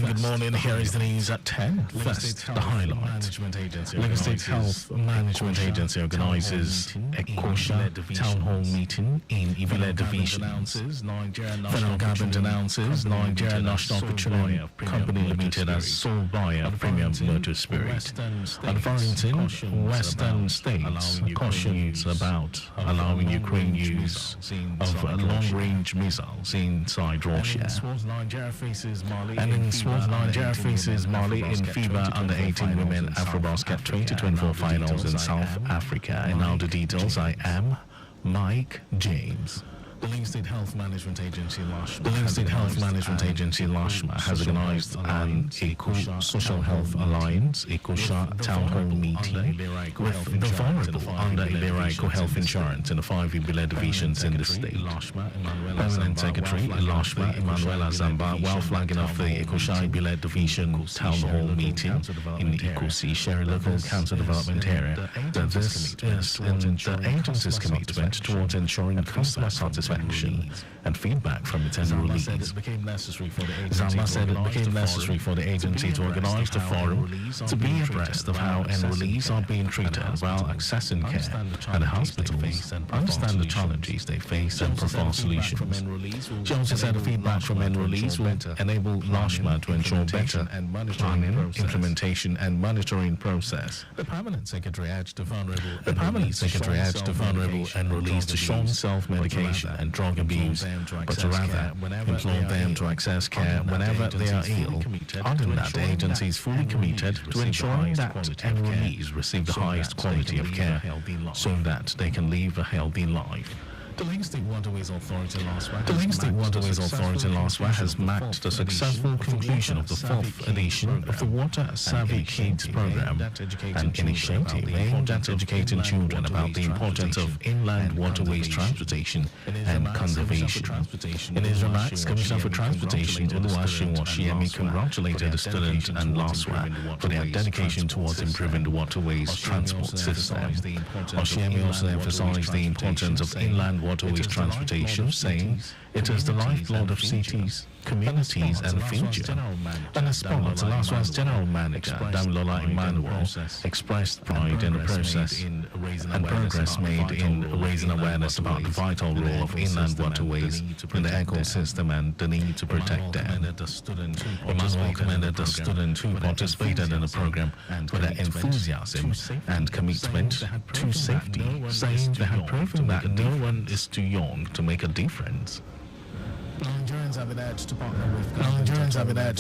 good morning. Here is the news at 10. First, the highlight. Lagos State Health Management Agency organizes a Kosha town hall meeting in Ibile Division. Federal government announces Nigeria National Petroleum Company Limited as sole buyer of premium motor spirit. And Farrington, Western States cautions about allowing Ukraine use of long-range missiles inside Russia. And in sports, Nigeria faces Mali in FIBA Under-18 Women AfroBasket 2024 Finals in South Africa. And now the details. I am Mike James. The Lagos State Health Management Agency LASHMA has organized an Eco Social Health Alliance EcoSha Town Hall meeting with the vulnerable under Ilera Eco Health Insurance in the 5 Ibile divisions in the state. Permanent Secretary LASHMA Emanuela Zamba, while flagging off the EcoSha Ibile Division Town Hall meeting in the EcoC Sherry Local Council Development Area, that this is in the agency's commitment towards ensuring customer satisfaction and feedback from its enrollees. Zamba said it became necessary for the agency to organize the forum to be abreast of how enrollees are being treated while accessing care at the hospitals, understand the challenges they face and provide solutions. She also said the feedback from enrollees will enable LASHMA to ensure better planning, implementation and monitoring process. The Permanent Secretary urged the vulnerable enrollees to shun self-medication and drug abuse, but to rather implore them to access care whenever they are ill. Other than that, the agency is fully committed to ensuring that enrollees receive the highest quality of care so that they can live a healthy life. The Lagos State Waterways Authority LASWA has marked the successful conclusion of the 4th edition of the Water Savvy Kids program, an initiative aimed at educating children about the importance of inland waterways transportation and conservation. In his remarks, Commissioner for Transportation Oluwaseun Oshiemi congratulated the students and LASWA for their dedication towards improving the waterways transport system. Oshiemi also emphasized the importance of inland waterways transportation, saying it is the lifeblood of cities, communities and future. And as part, LASWA's General Manager, Damilola Emmanuel, expressed pride in the process and progress made in raising awareness about the vital role of inland waterways in the ecosystem and the need to protect them. Emmanuel commended the students who participated in the program for their enthusiasm and commitment to safety, saying they had proven that no one is too young to make a difference. Nigerians have been urged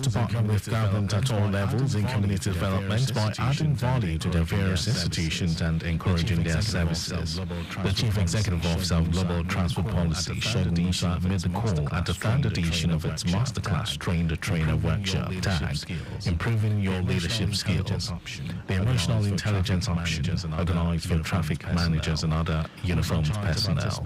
to partner with government at all levels in community development by adding value to their various institutions and encouraging their services. The Chief Executive Officer of Global Transport Policy, Shegun Musa, made the call at the 3rd edition of its masterclass Train the Trainer workshop tagged Improving Your Leadership Skills. The Emotional Intelligence option, organized for traffic managers and other uniformed personnel.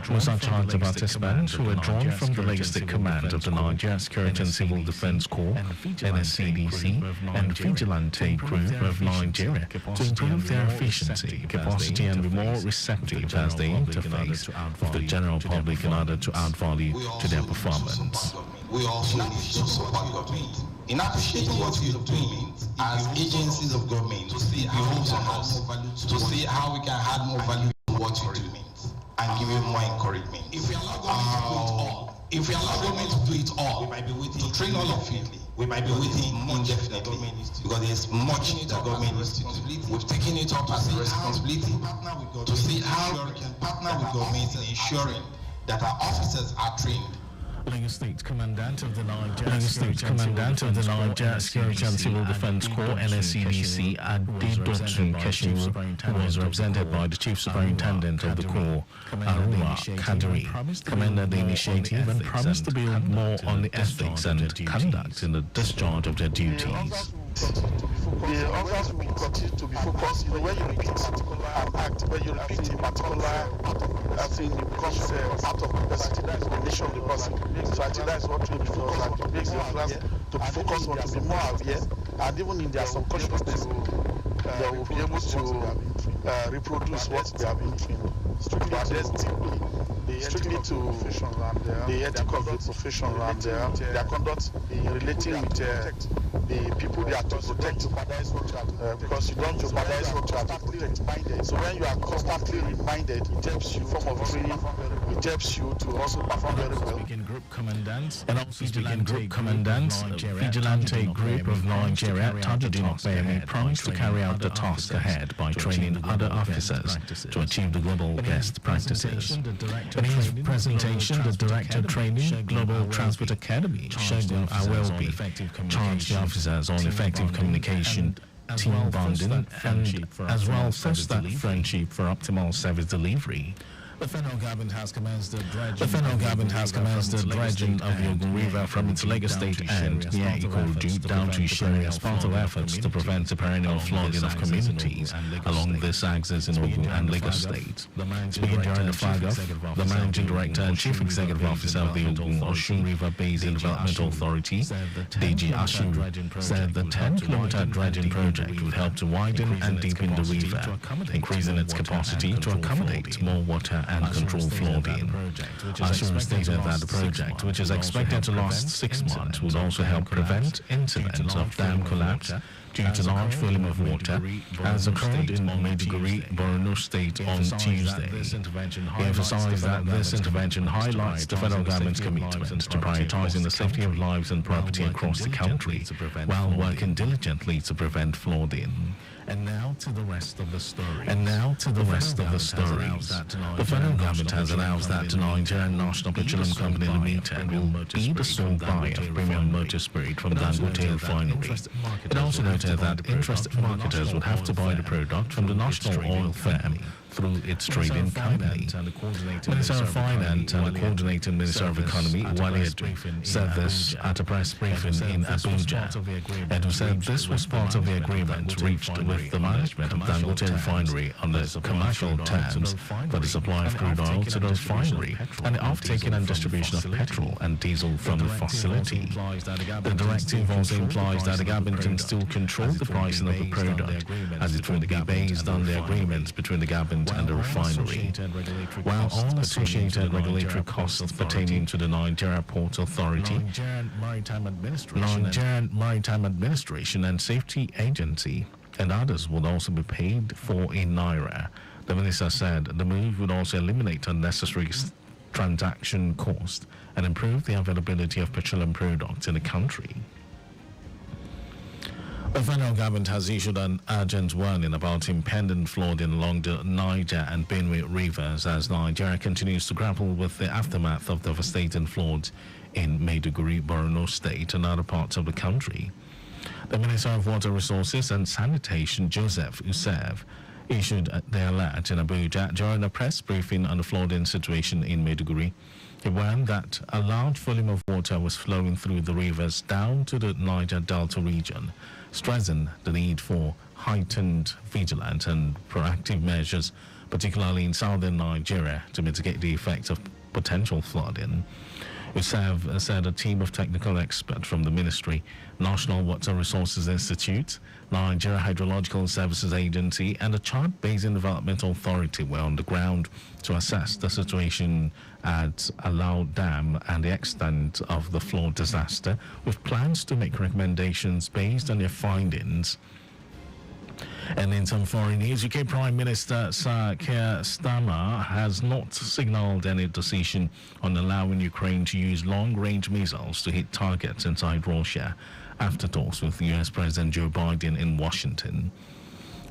Musa charged the participants who were drawn from the Lagos State Command of the Nigeria Security and Civil Defense Corps, NSCDC, and Vigilante Group of Nigeria to improve their efficiency, capacity, and be more receptive as they interface with the general public in order to add value to their performance. We also need to support government. In appreciating what we are doing as agencies of government, to see how we can add more value, to see how we can add more value to what we do, and give you more encouragement. If we allow government to do it all, we might be waiting to train all of you. We might be waiting indefinitely because there's much that government needs to do. We've taken it up as a responsibility to see how we can partner with government in ensuring that our officers are trained. Lagos State Commandant of the Nigeria Security and Civil Defense Corps, NSCDC, Adedotun Keshiru, who was represented by the Chief Superintendent of the Corps, Arua Kadiri, commended the initiative and promised to build more on the ethics and conduct in the discharge of their duties. The officers will continue to be focused. When you repeat an act, when you repeat a particular thing, it becomes part of the person, the nation of the person. So I think that's what we focus on. It makes the officers to be focused on, to be more aware, and even in their subconsciousness, they will be able to reproduce what they have been trained. But there's still strictly to the ethics of the profession and their conduct relating with the people they are to protect, because you don't jeopardize what you are to protect. So when you are constantly reminded, it helps you form of training, it helps you to also perform very well. Group commandants and also speaking group commandants, Vigilante Group of Nigeria, Tajuddin Opeyemi, promised to carry out the task ahead by training other officers to achieve the global best practices. In his presentation, the Director of Training, Global Transport Academy, Segun Awelbi, charged the officers on effective communication, team bonding, and as well foster friendship for optimal service delivery. The federal government has commenced the dredging of the Ogun River from its Lagos State end near Ikorodu down to Isheri as part of efforts to prevent the perennial flooding of communities along this axis in Ogun and Lagos State. Speaking during the flag-off, the Managing Director and Chief Executive Officer of the Ogun Osun River Basin Development Authority, DG Ashiru, said the 10-kilometer dredging project would help to widen and deepen the river, increasing its capacity to accommodate more water and control flooding. Ashiru stated that the project, which is expected to last 6 months, would also help prevent incidents of dam collapse due to large volume of water, as occurred in Maiduguri, Borno State on Tuesday. He emphasized that this intervention highlights the federal government's commitment to prioritizing the safety of lives and property across the country, while working diligently to prevent flooding. And now to the rest of the story. The federal government has announced that the Nigerian National Petroleum Company Limited will be the sole buyer of premium motor spirit from Dangote Refinery. It also noted that interested marketers would have to buy the product from the national oil firm through its trading company. Minister of Finance and the Coordinating Minister of Economy, Wale Edu, said this at a press briefing in Abuja. Edu said this was part of the agreement reached with the management of Dangote Refinery on the commercial terms for the supply of crude oil to the refinery and the off-taking and distribution of petrol and diesel from the facility. The directive also implies that the government can still control the pricing of the product, as it will be based on the agreements between the government and the refinery, while all associated regulatory costs pertaining to the Nigeria Port Authority, Nigerian Maritime Administration and Safety Agency, and others would also be paid for in Naira. The minister said the move would also eliminate unnecessary transaction costs and improve the availability of petroleum products in the country. The federal government has issued an urgent warning about impending flooding along the Niger and Benue rivers as Nigeria continues to grapple with the aftermath of devastating floods in Maiduguri, Borno State, and other parts of the country. The Minister of Water Resources and Sanitation, Joseph Usev, issued the alert in Abuja during a press briefing on the flooding situation in Maiduguri. He warned that a large volume of water was flowing through the rivers down to the Niger Delta region, stressing the need for heightened vigilance and proactive measures, particularly in southern Nigeria, to mitigate the effects of potential flooding. Usev said a team of technical experts from the Ministry, National Water Resources Institute, Nigeria Hydrological Services Agency, and the Chad Basin Development Authority were on the ground to assess the situation at Alau Dam and the extent of the flood disaster, with plans to make recommendations based on their findings. And in some foreign news, UK Prime Minister Sir Keir Starmer has not signalled any decision on allowing Ukraine to use long-range missiles to hit targets inside Russia after talks with US President Joe Biden in Washington.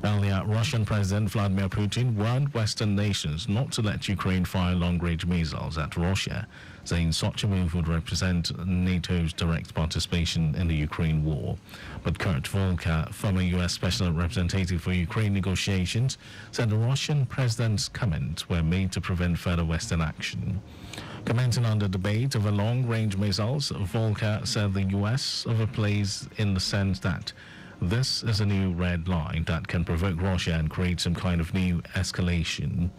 Earlier, Russian President Vladimir Putin warned Western nations not to let Ukraine fire long-range missiles at Russia, saying such a move would represent NATO's direct participation in the Ukraine war. But Kurt Volker, former U.S. Special Representative for Ukraine negotiations, said the Russian president's comments were made to prevent further Western action. Commenting on the debate over long-range missiles, Volker said the U.S. overplays in the sense that this is a new red line that can provoke Russia and create some kind of new escalation.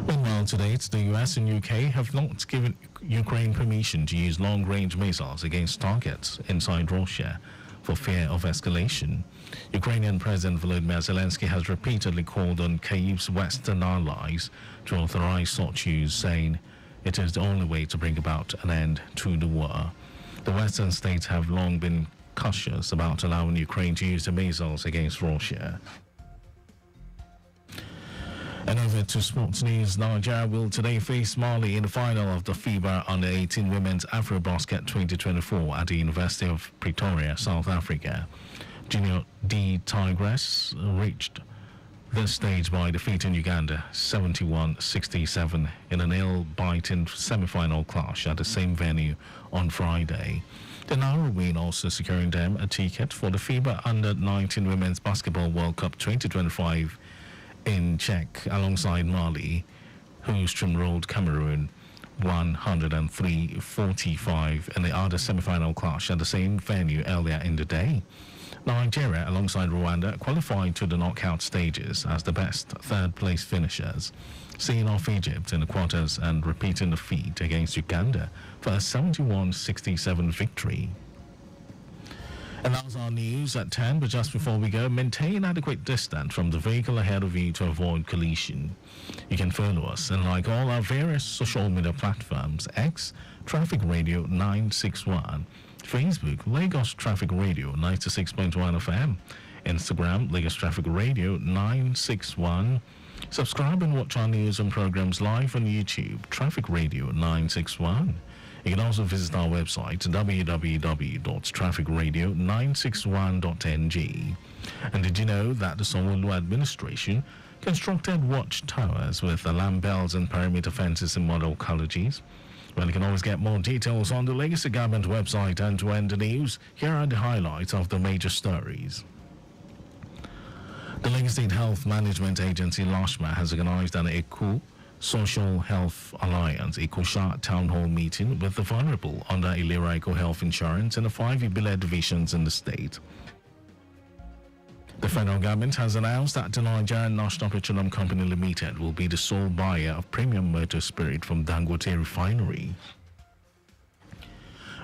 Meanwhile, to date, the US and UK have not given Ukraine permission to use long-range missiles against targets inside Russia, for fear of escalation. Ukrainian President Volodymyr Zelensky has repeatedly called on Kyiv's Western allies to authorize such use, saying it is the only way to bring about an end to the war. The Western states have long been cautious about allowing Ukraine to use the missiles against Russia. And over to sports news. Nigeria will today face Mali in the final of the FIBA Under-18 Women's AfroBasket 2024 at the University of Pretoria, South Africa. Junior D Tigress reached this stage by defeating Uganda 71-67 in a nail-biting semi-final clash at the same venue on Friday. The narrow win also securing them a ticket for the FIBA Under-19 Women's Basketball World Cup 2025 in Czech alongside Mali, who steamrolled Cameroon 103-45 in the other semi-final clash at the same venue earlier in the day. Nigeria, alongside Rwanda, qualified to the knockout stages as the best third-place finishers, seeing off Egypt in the quarters and repeating the feat against Uganda for a 71-67 victory. And that was our news at 10, but just before we go, maintain adequate distance from the vehicle ahead of you to avoid collision. You can follow us and like all our various social media platforms: X, Traffic Radio 961, Facebook, Lagos Traffic Radio 96.1 FM, Instagram, Lagos Traffic Radio 961. Subscribe and watch our news and programs live on YouTube, Traffic Radio 961. You can also visit our website, www.trafficradio961.ng. And did you know that the Sanwo-Olu administration constructed watchtowers with alarm bells and perimeter fences in model colleges? Well, you can always get more details on the Legacy Government website. And to end the news, here are the highlights of the major stories. The Lagos State Health Management Agency, LASHMA, has organized an ECO Social Health Alliance ECOSHA Town Hall meeting with the vulnerable under Ilera Eco Health Insurance in the 5 Ibile divisions in the state. The federal government has announced that the Nigerian National Petroleum Company Limited will be the sole buyer of premium motor spirit from Dangote Refinery.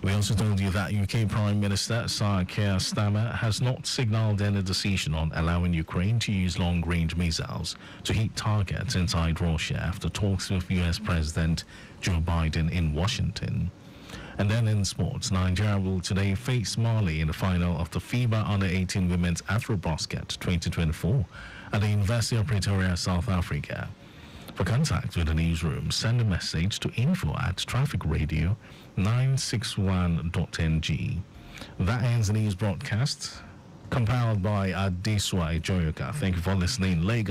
We also told you that UK Prime Minister Sir Keir Starmer has not signalled any decision on allowing Ukraine to use long-range missiles to hit targets inside Russia after talks with US President Joe Biden in Washington. And then in sports, Nigeria will today face Mali in the final of the FIBA Under-18 Women's AfroBasket 2024 at the University of Pretoria, South Africa. For contact with the newsroom, send a message to info@trafficradio961.ng. That ends the news broadcast, compiled by Adeswa Ejoyoka. Thank you for listening. Lagos.